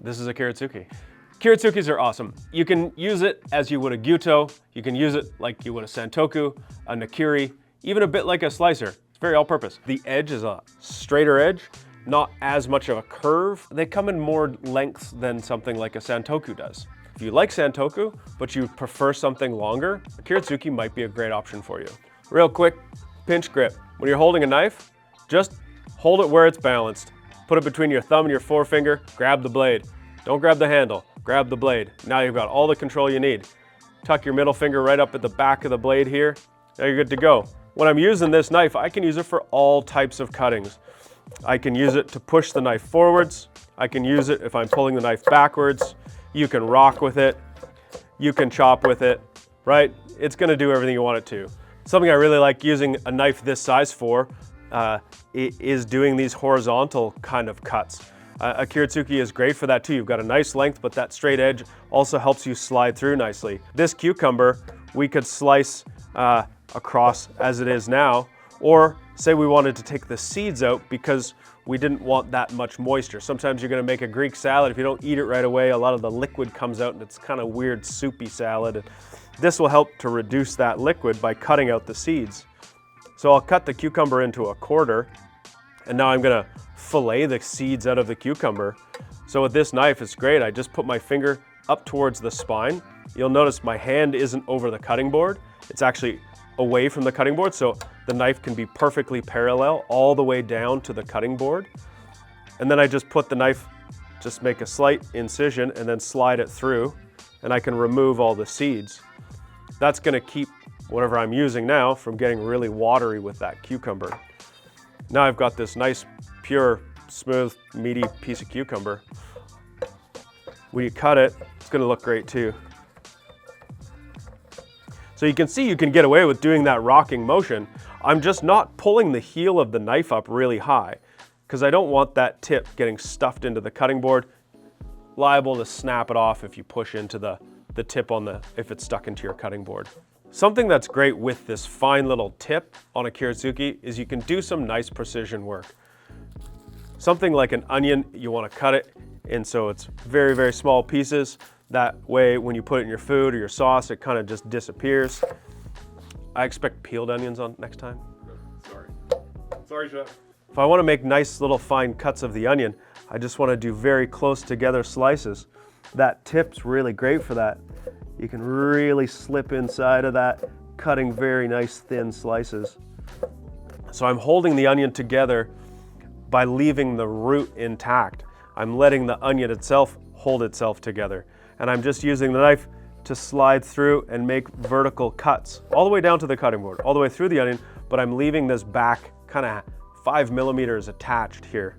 This is a Kiritsuke. Kiritsukes are awesome. You can use it as you would a gyuto. You can use it like you would a santoku, a nakiri, even a bit like a slicer. It's very all-purpose. The edge is a straighter edge, not as much of a curve. They come in more lengths than something like a santoku does. If you like santoku, but you prefer something longer, a Kiritsuke might be a great option for you. Real quick, pinch grip. When you're holding a knife, just hold it where it's balanced. Put it between your thumb and your forefinger, grab the blade. Don't grab the handle, grab the blade. Now you've got all the control you need. Tuck your middle finger right up at the back of the blade here. Now you're good to go. When I'm using this knife, I can use it for all types of cuttings. I can use it to push the knife forwards. I can use it if I'm pulling the knife backwards. You can rock with it. You can chop with it, right? It's gonna do everything you want it to. Something I really like using a knife this size for is doing these horizontal kind of cuts. A Kiritsuke is great for that too. You've got a nice length, but that straight edge also helps you slide through nicely. This cucumber, we could slice across as it is now, or say we wanted to take the seeds out because we didn't want that much moisture. Sometimes you're gonna make a Greek salad. If you don't eat it right away, a lot of the liquid comes out and it's kind of weird soupy salad. This will help to reduce that liquid by cutting out the seeds. So I'll cut the cucumber into a quarter, and now I'm gonna fillet the seeds out of the cucumber. So with this knife, it's great. I just put my finger up towards the spine. You'll notice my hand isn't over the cutting board. It's actually away from the cutting board, so the knife can be perfectly parallel all the way down to the cutting board. And then I just put the knife, just make a slight incision and then slide it through, and I can remove all the seeds. That's gonna keep whatever I'm using now from getting really watery with that cucumber. Now I've got this nice, pure, smooth, meaty piece of cucumber. When you cut it, it's gonna look great too. So you can see you can get away with doing that rocking motion. I'm just not pulling the heel of the knife up really high because I don't want that tip getting stuffed into the cutting board, liable to snap it off if you push into the tip if it's stuck into your cutting board. Something that's great with this fine little tip on a Kiritsuke is you can do some nice precision work. Something like an onion, you want to cut it and so it's very, very small pieces. That way, when you put it in your food or your sauce, it kind of just disappears. I expect peeled onions on next time. Sorry, chef. If I want to make nice little fine cuts of the onion, I just want to do very close together slices. That tip's really great for that. You can really slip inside of that, cutting very nice thin slices. So I'm holding the onion together by leaving the root intact. I'm letting the onion itself hold itself together. And I'm just using the knife to slide through and make vertical cuts all the way down to the cutting board, all the way through the onion, but I'm leaving this back kind of 5 millimeters attached here.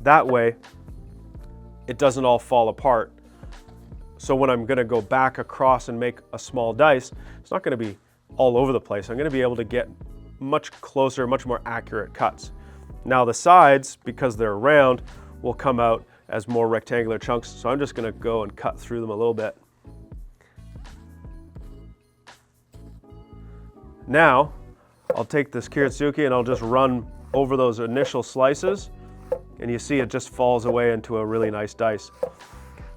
That way, it doesn't all fall apart. So when I'm gonna go back across and make a small dice, it's not gonna be all over the place. I'm gonna be able to get much closer, much more accurate cuts. Now the sides, because they're round, will come out as more rectangular chunks. So I'm just gonna go and cut through them a little bit. Now, I'll take this Kiritsuke and I'll just run over those initial slices, and you see it just falls away into a really nice dice.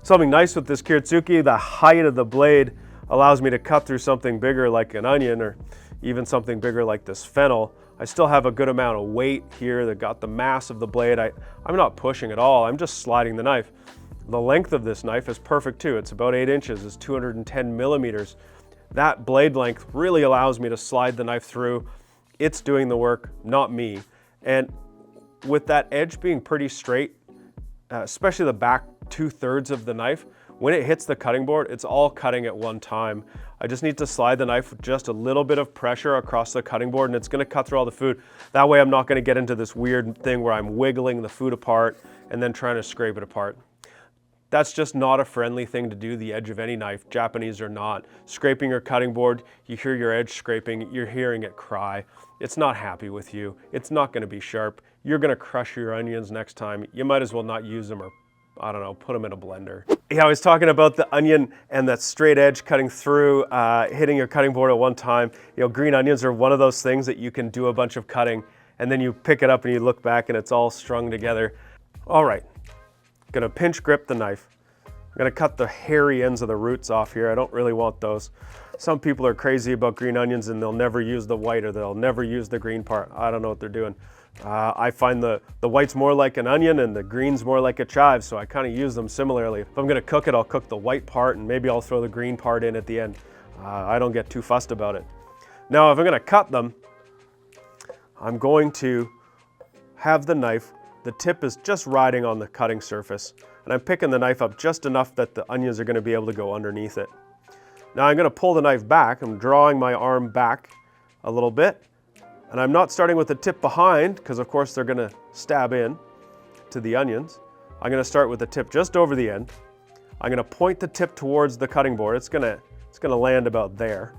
Something nice with this Kiritsuke, the height of the blade allows me to cut through something bigger like an onion or even something bigger like this fennel. I still have a good amount of weight here that got the mass of the blade. I'm not pushing at all, I'm just sliding the knife. The length of this knife is perfect too. It's about 8 inches, it's 210 millimeters. That blade length really allows me to slide the knife through. It's doing the work, not me. And with that edge being pretty straight, especially the back 2/3 of the knife, when it hits the cutting board, it's all cutting at one time. I just need to slide the knife with just a little bit of pressure across the cutting board and it's gonna cut through all the food. That way I'm not gonna get into this weird thing where I'm wiggling the food apart and then trying to scrape it apart. That's just not a friendly thing to do, the edge of any knife, Japanese or not. Scraping your cutting board, you hear your edge scraping, you're hearing it cry. It's not happy with you. It's not gonna be sharp. You're gonna crush your onions next time. You might as well not use them or, I don't know, put them in a blender. Yeah, I was talking about the onion and that straight edge cutting through, hitting your cutting board at one time. You know, green onions are one of those things that you can do a bunch of cutting and then you pick it up and you look back and it's all strung together. All right. Gonna pinch grip the knife. I'm gonna cut the hairy ends of the roots off here. I don't really want those. Some people are crazy about green onions and they'll never use the white or they'll never use the green part. I don't know what they're doing. I find the white's more like an onion and the green's more like a chive, so I kind of use them similarly. If I'm gonna cook it, I'll cook the white part and maybe I'll throw the green part in at the end. I don't get too fussed about it. Now, if I'm gonna cut them, I'm going to have the knife, the tip is just riding on the cutting surface, and I'm picking the knife up just enough that the onions are gonna be able to go underneath it. Now I'm gonna pull the knife back. I'm drawing my arm back a little bit, and I'm not starting with the tip behind, because of course they're gonna stab in to the onions. I'm gonna start with the tip just over the end. I'm gonna point the tip towards the cutting board. It's gonna land about there.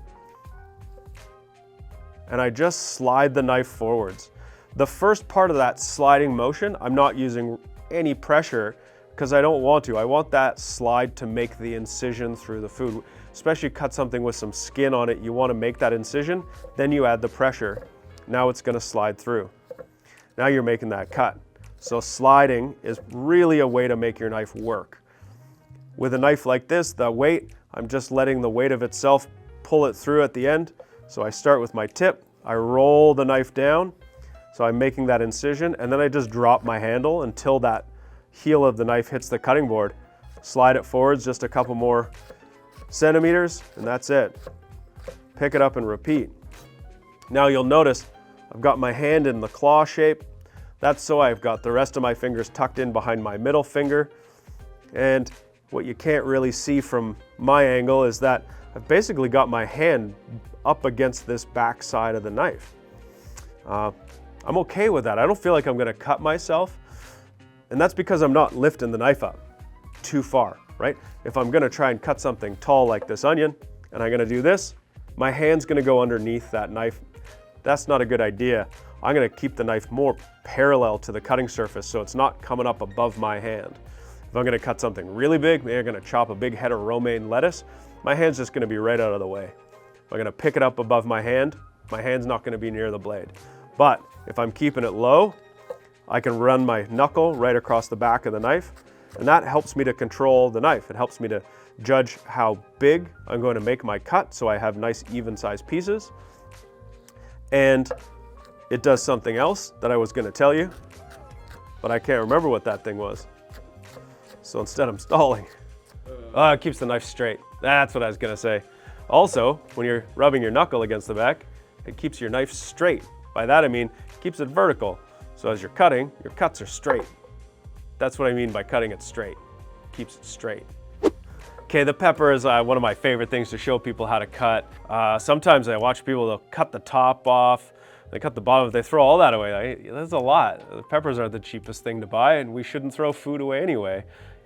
And I just slide the knife forwards. The first part of that sliding motion, I'm not using any pressure because I don't want to. I want that slide to make the incision through the food. Especially cut something with some skin on it, you want to make that incision, then you add the pressure. Now it's going to slide through. Now you're making that cut. So sliding is really a way to make your knife work. With a knife like this, the weight, I'm just letting the weight of itself pull it through at the end. So I start with my tip, I roll the knife down, so I'm making that incision, and then I just drop my handle until that heel of the knife hits the cutting board. Slide it forwards just a couple more centimeters, and that's it. Pick it up and repeat. Now you'll notice I've got my hand in the claw shape. That's so I've got the rest of my fingers tucked in behind my middle finger. And what you can't really see from my angle is that I've basically got my hand up against this back side of the knife. I'm okay with that. I don't feel like I'm gonna cut myself, and that's because I'm not lifting the knife up too far, right? If I'm gonna try and cut something tall like this onion, and I'm gonna do this, my hand's gonna go underneath that knife. That's not a good idea. I'm gonna keep the knife more parallel to the cutting surface so it's not coming up above my hand. If I'm gonna cut something really big, maybe I'm gonna chop a big head of romaine lettuce, my hand's just gonna be right out of the way. If I'm gonna pick it up above my hand's not gonna be near the blade. But if I'm keeping it low, I can run my knuckle right across the back of the knife, and that helps me to control the knife. It helps me to judge how big I'm going to make my cut so I have nice even sized pieces. And it does something else that I was going to tell you, but I can't remember what that thing was. So instead I'm stalling. It keeps the knife straight. That's what I was going to say. Also, when you're rubbing your knuckle against the back, it keeps your knife straight. By that I mean, it keeps it vertical. So as you're cutting, your cuts are straight. That's what I mean by cutting it straight. Keeps it straight. Okay, the pepper is one of my favorite things to show people how to cut. Sometimes I watch people, they'll cut the top off, they cut the bottom, they throw all that away. That's a lot. The peppers are the cheapest thing to buy, and we shouldn't throw food away anyway.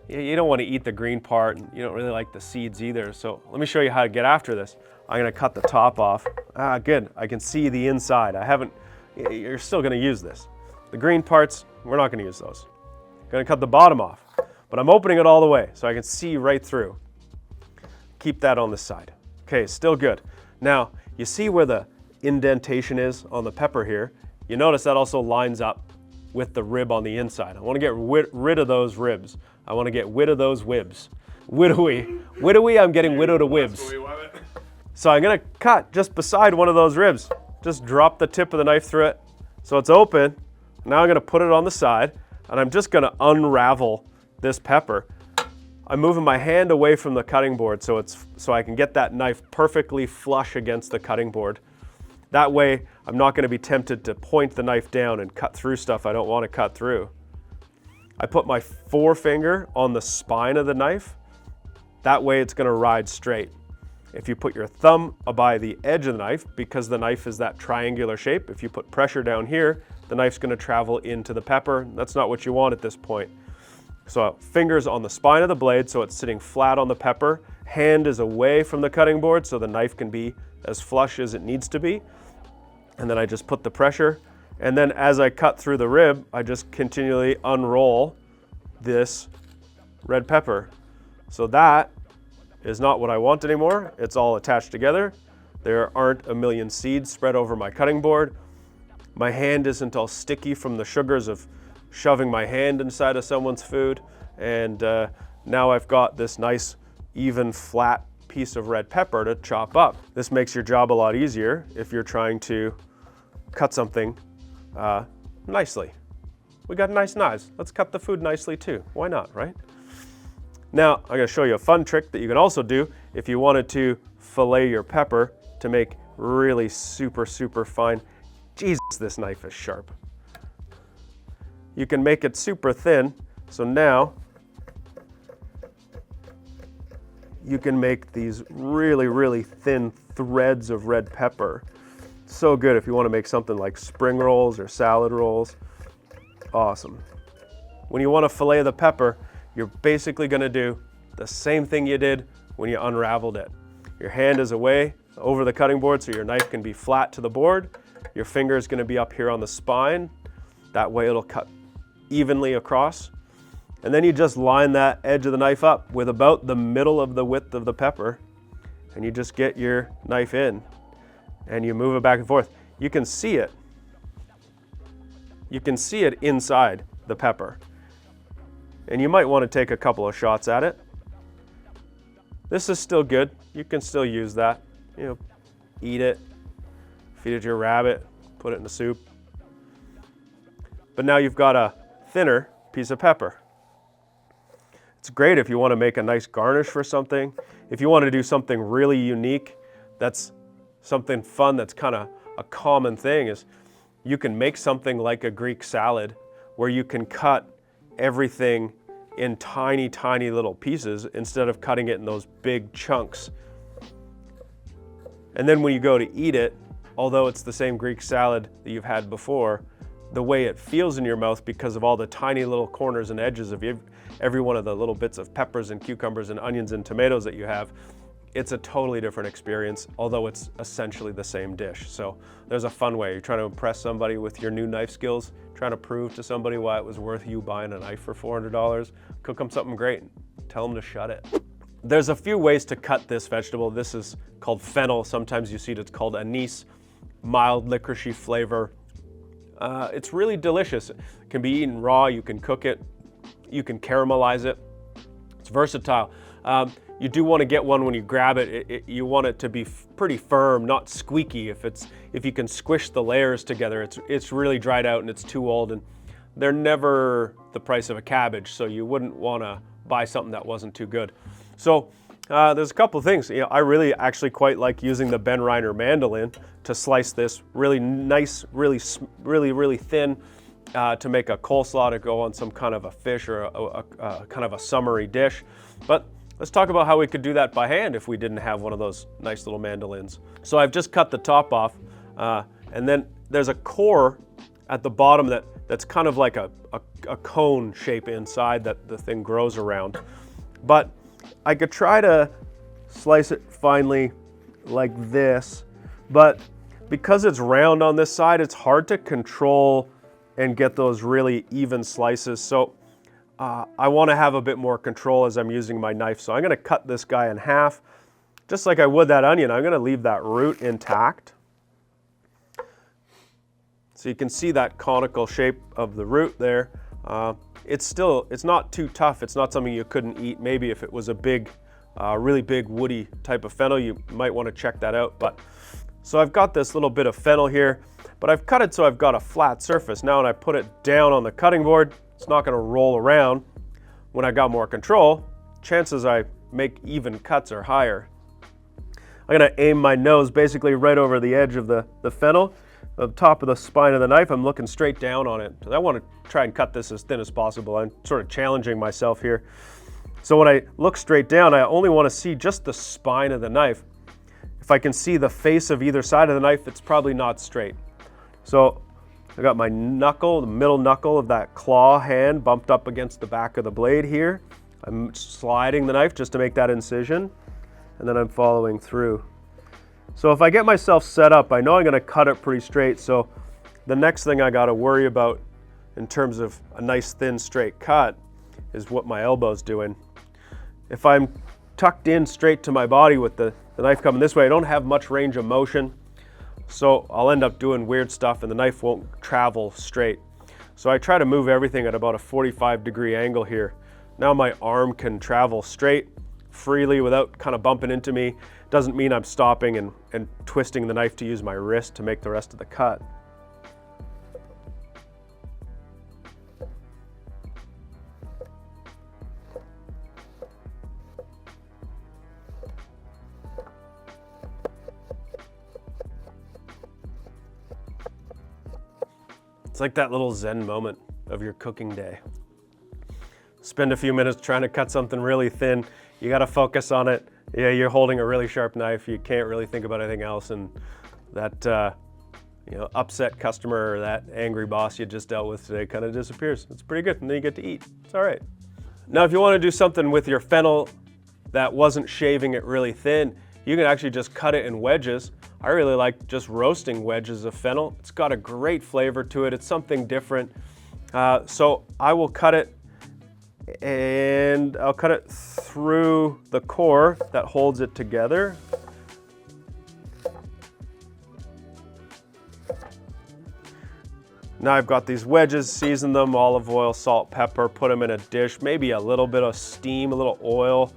You don't want to eat the green part, and you don't really like the seeds either. So let me show you how to get after this. I'm gonna cut the top off. Good, I can see the inside. You're still gonna use this. The green parts, we're not gonna use those. I'm gonna cut the bottom off, but I'm opening it all the way so I can see right through. Keep that on the side. Okay, still good. Now, you see where the indentation is on the pepper here? You notice that also lines up with the rib on the inside. I wanna get rid of those ribs. I wanna get rid of those wibs. Widowy, I'm getting widow to wibs. So I'm gonna cut just beside one of those ribs. Just drop the tip of the knife through it so it's open. Now I'm gonna put it on the side, and I'm just gonna unravel this pepper. I'm moving my hand away from the cutting board so I can get that knife perfectly flush against the cutting board. That way, I'm not gonna be tempted to point the knife down and cut through stuff I don't wanna cut through. I put my forefinger on the spine of the knife. That way it's gonna ride straight. If you put your thumb by the edge of the knife, because the knife is that triangular shape, if you put pressure down here, the knife's gonna travel into the pepper. That's not what you want at this point. So fingers on the spine of the blade so it's sitting flat on the pepper. Hand is away from the cutting board so the knife can be as flush as it needs to be. And then I just put the pressure. And then as I cut through the rib, I just continually unroll this red pepper. So that is not what I want anymore. It's all attached together. There aren't a million seeds spread over my cutting board. My hand isn't all sticky from the sugars of shoving my hand inside of someone's food, and now I've got this nice, even, flat piece of red pepper to chop up. This makes your job a lot easier if you're trying to cut something nicely. We got nice knives. Let's cut the food nicely too. Why not, right? Now, I'm gonna show you a fun trick that you can also do if you wanted to fillet your pepper to make really super, super fine. Jesus, this knife is sharp. You can make it super thin, so now you can make these really, really thin threads of red pepper. So good if you want to make something like spring rolls or salad rolls. Awesome. When you want to fillet the pepper, you're basically going to do the same thing you did when you unraveled it. Your hand is away over the cutting board so your knife can be flat to the board. Your finger is going to be up here on the spine. That way it'll cut evenly across. And then you just line that edge of the knife up with about the middle of the width of the pepper, and you just get your knife in and you move it back and forth. You can see it. You can see it inside the pepper. And you might want to take a couple of shots at it. This is still good. You can still use that. You know, eat it, feed it to your rabbit, put it in the soup. But now you've got a thinner piece of pepper. It's great if you want to make a nice garnish for something. If you want to do something really unique, that's something fun, that's kind of a common thing, is you can make something like a Greek salad where you can cut everything in tiny, tiny little pieces instead of cutting it in those big chunks. And then when you go to eat it, although it's the same Greek salad that you've had before, the way it feels in your mouth because of all the tiny little corners and edges of every one of the little bits of peppers and cucumbers and onions and tomatoes that you have, it's a totally different experience, although it's essentially the same dish. So there's a fun way. You're trying to impress somebody with your new knife skills, trying to prove to somebody why it was worth you buying a knife for $400, cook them something great, tell them to shut it. There's a few ways to cut this vegetable. This is called fennel. Sometimes you see it's called anise, mild licoricey flavor. It's really delicious. It can be eaten raw, you can cook it, you can caramelize it. It's versatile. You do want to get one when you grab it, you want it to be pretty firm, not squeaky. If you can squish the layers together, it's really dried out and it's too old, and they're never the price of a cabbage, so you wouldn't want to buy something that wasn't too good. So there's a couple of things. You know, I really actually quite like using the Ben Reiner mandolin to slice this really nice, really thin, to make a coleslaw to go on some kind of a fish or a kind of a summery dish. But let's talk about how we could do that by hand if we didn't have one of those nice little mandolins. So I've just cut the top off, and then there's a core at the bottom that's kind of like a cone shape inside that the thing grows around. But I could try to slice it finely like this, but because it's round on this side, it's hard to control and get those really even slices. So I want to have a bit more control as I'm using my knife. So I'm going to cut this guy in half, just like I would that onion. I'm going to leave that root intact. So you can see that conical shape of the root there. It's not too tough. It's not something you couldn't eat. Maybe if it was a big, really big woody type of fennel, you might want to check that out. But so I've got this little bit of fennel here, but I've cut it so I've got a flat surface. Now when I put it down on the cutting board, it's not going to roll around. When I got more control, chances I make even cuts are higher. I'm going to aim my nose basically right over the edge of the fennel. The top of the spine of the knife, I'm looking straight down on it. I want to try and cut this as thin as possible. I'm sort of challenging myself here. So when I look straight down, I only want to see just the spine of the knife. If I can see the face of either side of the knife, it's probably not straight. So I got my knuckle, the middle knuckle of that claw hand bumped up against the back of the blade here. I'm sliding the knife just to make that incision, and then I'm following through. So if I get myself set up, I know I'm going to cut it pretty straight. So the next thing I got to worry about in terms of a nice thin straight cut is what my elbow's doing. If I'm tucked in straight to my body with the knife coming this way, I don't have much range of motion. So I'll end up doing weird stuff and the knife won't travel straight. So I try to move everything at about a 45-degree angle here. Now my arm can travel straight, freely, without kind of bumping into me. Doesn't mean I'm stopping and twisting the knife to use my wrist to make the rest of the cut. It's like that little Zen moment of your cooking day. Spend a few minutes trying to cut something really thin. You got to focus on it. Yeah, you're holding a really sharp knife. You can't really think about anything else, and that upset customer or that angry boss you just dealt with today kind of disappears. It's pretty good, and then you get to eat. It's all right. Now, if you want to do something with your fennel that wasn't shaving it really thin, you can actually just cut it in wedges. I really like just roasting wedges of fennel. It's got a great flavor to it. It's something different. So I will cut it, and I'll cut it through the core that holds it together. Now I've got these wedges, season them, olive oil, salt, pepper, put them in a dish, maybe a little bit of steam, a little oil,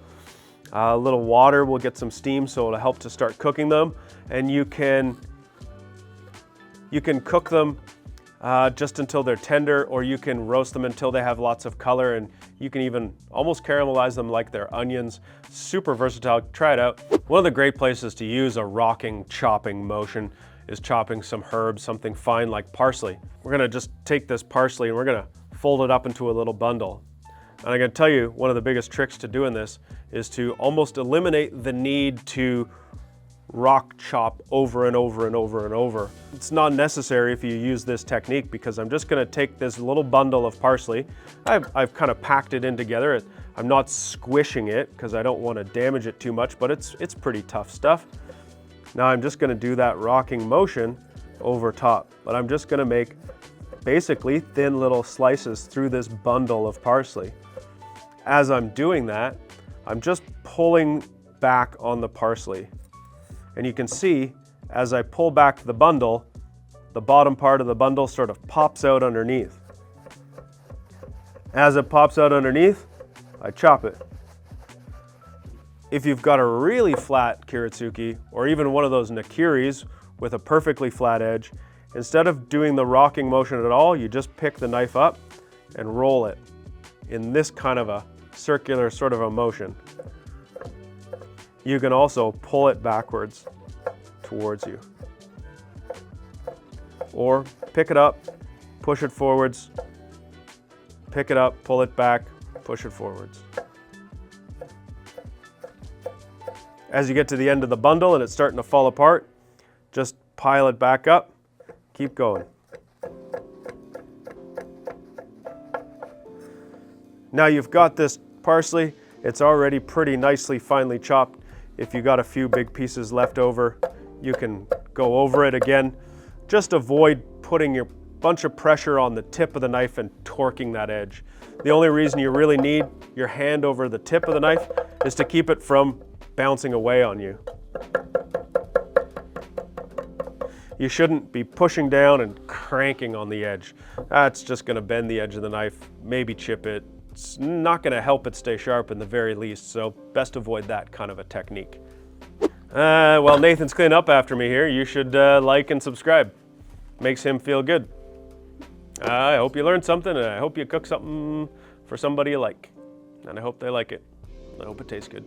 a little water will get some steam, so it'll help to start cooking them. And you can cook them just until they're tender, or you can roast them until they have lots of color, and you can even almost caramelize them like they're onions. Super versatile, try it out. One of the great places to use a rocking, chopping motion is chopping some herbs, something fine like parsley. We're gonna just take this parsley and we're gonna fold it up into a little bundle. And I'm gonna tell you, one of the biggest tricks to doing this is to almost eliminate the need to rock chop over and over and over and over. It's not necessary if you use this technique, because I'm just gonna take this little bundle of parsley. I've kind of packed it in together. I'm not squishing it because I don't want to damage it too much, but it's pretty tough stuff. Now I'm just gonna do that rocking motion over top, but I'm just gonna make basically thin little slices through this bundle of parsley. As I'm doing that, I'm just pulling back on the parsley. And you can see, as I pull back the bundle, the bottom part of the bundle sort of pops out underneath. As it pops out underneath, I chop it. If you've got a really flat Kiritsuke, or even one of those nakiris with a perfectly flat edge, instead of doing the rocking motion at all, you just pick the knife up and roll it in this kind of a circular sort of a motion. You can also pull it backwards towards you. Or pick it up, push it forwards, pick it up, pull it back, push it forwards. As you get to the end of the bundle and it's starting to fall apart, just pile it back up, keep going. Now you've got this parsley, it's already pretty nicely finely chopped. If you got a few big pieces left over, you can go over it again. Just avoid putting your bunch of pressure on the tip of the knife and torquing that edge. The only reason you really need your hand over the tip of the knife is to keep it from bouncing away on you. You shouldn't be pushing down and cranking on the edge. That's just gonna bend the edge of the knife, maybe chip it. It's not gonna help it stay sharp in the very least, so best avoid that kind of a technique. While Nathan's cleaning up after me here, you should like and subscribe. Makes him feel good. I hope you learned something, and I hope you cook something for somebody you like. And I hope they like it. I hope it tastes good.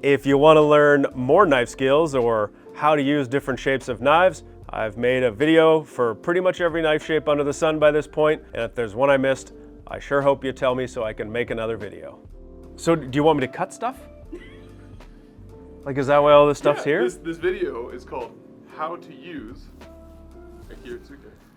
If you want to learn more knife skills or how to use different shapes of knives, I've made a video for pretty much every knife shape under the sun by this point, and if there's one I missed, I sure hope you tell me so I can make another video. So do you want me to cut stuff? Like, is that why all this stuff's here? This video is called How to Use a Kiritsuke.